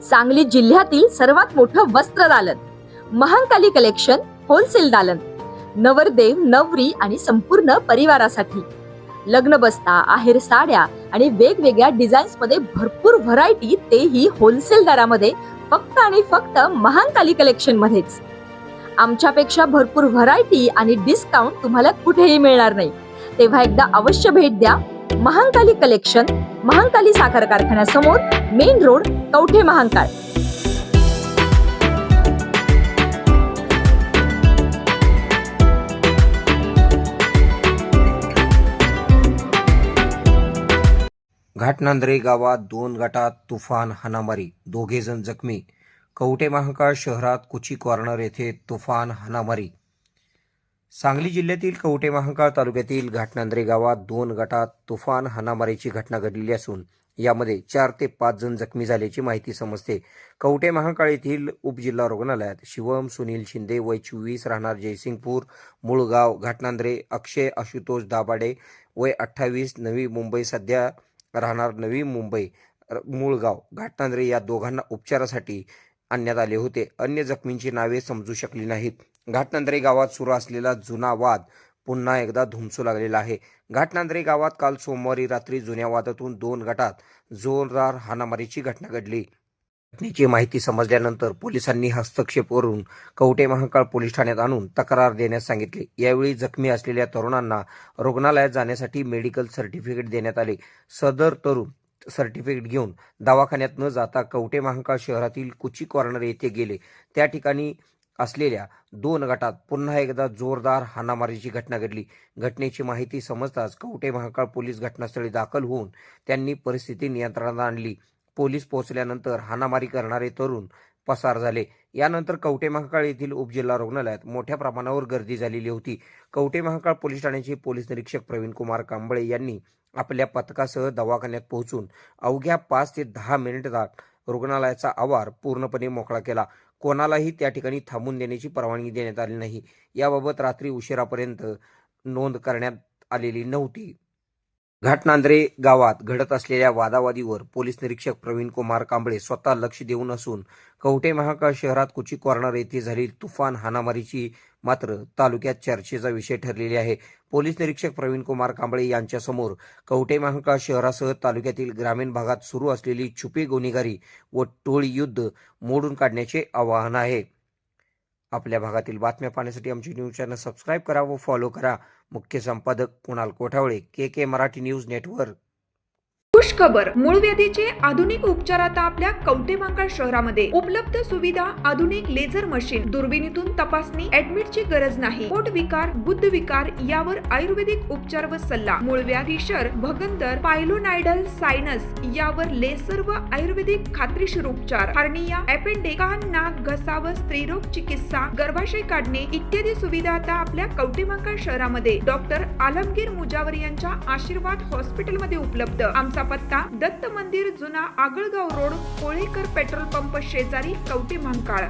सांगली जिल्ह्यातील सर्वात मोठं वस्त्र दालन, महांकाली कलेक्शन होलसेल दालन, नवरदेव नवरी आणि संपूर्ण परिवारासाठी लग्न बस्ता, आहेर साड्या आणि वेगवेगळ्या डिझाईन्स मध्ये भरपूर व्हरायटी, तेही होलसेल दरामध्ये, फक्त आणि फक्त महांकाली कलेक्शन मध्येच. आमच्यापेक्षा भरपूर व्हरायटी आणि डिस्काउंट तुम्हाला कुठेही मिळणार नाही. तेव्हा एकदा अवश्य भेट द्या. महांकाली कलेक्शन, महांकाली साखर कारखान्यासमोर, मेन रोड, कवठे महांकाळ. घाटनांद्रे गावात 2 गटात तुफान हाणामारी, 2 जण जखमी. कवठे महांकाळ शहरात कुची कॉर्नर येथे तुफान हाणामारी. सांगली जिल्ह्यातील कवठे महांकाळ तालुक्यातील घाटनांद्रे गावात 2 गटात तुफान हाणामारीची घटना घडलेली असून यामध्ये 4 ते 5 जण जखमी झाल्याची माहिती समजते. कवठे महांकाळ येथील उपजिल्हा रुग्णालयात शिवम सुनील शिंदे वय 24 राहणार जयसिंगपूर मूळ गाव घाटनांद्रे, अक्षय आशुतोष दाभाडे वय 28 नवी मुंबई सध्या राहणार नवी मुंबई मूळ गाव घाटनांद्रे या दोघांना उपचारासाठी आणण्यात आले होते. अन्य जखमींची नावे समजू शकली नाहीत. घाटनांद्रे गावात सुरू असलेला जुना वाद पुन्हा एकदा धुमसू लागलेला आहे. घाटनांद्रे गावात काल सोमवारी रात्री जुन्या वादातून 2 गटात जोरदार हाणामारीची घटना घडली. घटनेची माहिती समजल्यानंतर पोलिसांनी हस्तक्षेप करून कवठे महांकाळ पोलीस ठाण्यात आणून तक्रार देण्यास सांगितले. यावेळी जखमी असलेल्या तरुणांना रुग्णालयात जाण्यासाठी मेडिकल सर्टिफिकेट देण्यात आले. सदर तरुण सर्टिफिकेट घेऊन दवाखान्यात न जाता कवठे महांकाळ शहरातील कुची कॉर्नर येथे गेले. त्या ठिकाणी असलेल्या 2 गटात पुन्हा एकदा जोरदार हाणामारीची घटना घडली. घटनेची माहिती समजताच कवठे महांकाळ पोलीस घटनास्थळी दाखल होऊन त्यांनी परिस्थिती नियंत्रणात आणली. पोलीस पोहोचल्यानंतर हाणामारी करणारे तरुण पसार झाले. यानंतर कवठे महांकाळ येथील उपजिल्हा रुग्णालयात मोठ्या प्रमाणावर गर्दी झालेली होती. कवठे महांकाळ पोलीस ठाण्याचे पोलीस निरीक्षक प्रवीण कुमार कांबळे यांनी आपल्या पथकासह दवाखान्यात पोहोचून अवघ्या 5 ते 10 मिनिटात रुग्णालयाचा आवार पूर्णपणे मोकळा केला. कोणालाही त्या ठिकाणी थांबून देण्याची परवानगी देण्यात आली नाही. याबाबत रात्री उशिरापर्यंत नोंद करण्यात आलेली नव्हती. घाटनांद्रे गावात घडत असलेल्या वादावादीवर पोलीस निरीक्षक प्रवीण कुमार कांबळे स्वतः लक्ष देऊन असून कवठे महांकाळ शहरात कुची कॉर्नर येथे झालेली तुफान हाणामारीची मात्र तालुक्यात चर्चेचा विषय ठरलेली आहे. पोलीस निरीक्षक प्रवीण कुमार कांबळे यांच्यासमोर कवठे महांकाळ शहरासह तालुक्यातील ग्रामीण भागात सुरू असलेली छुपी गुन्हेगारी व टोळी युद्ध मोडून काढण्याचे आवाहन आहे. आपल्या भागातील बातम्या पाहण्यासाठी आमचे न्यूज चॅनल सबस्क्राईब करा व फॉलो करा. मुख्य संपादक कुणाल कोठावळे, के मराठी न्यूज नेटवर्क. खुश खबर, मूळ व्याधीचे आधुनिक उपचार आता आपल्या कवठे महांकाळ शहरामध्ये उपलब्ध. सुविधा, आधुनिक लेझर मशीन, दुर्बिणीतून तपासणी, ऍडमिटची गरज नाही. पोट विकार, बुद्ध विकार यावर आयुर्वेदिक उपचार व सल्ला. मूळव्याध, फिशर, भगंदर, पायलोनायडल, सायनस यावर लेसर व आयुर्वेदिक खात्रीशीर उपचार. हार्निया, अपेंडिक्स, कान, नाक, घसा व स्त्रीरोग चिकित्सा, गर्भाशय काढणे इत्यादी सुविधा आता आपल्या कवठे महांकाळ शहरामध्ये डॉक्टर आलमगीर मुजावर यांच्या आशीर्वाद हॉस्पिटलमध्ये उपलब्ध. आमचा पत्ता दत्त मंदिर, जुना Agalgaon road, Kolekar petrol pump शेजारी, कवठे महांकाळ.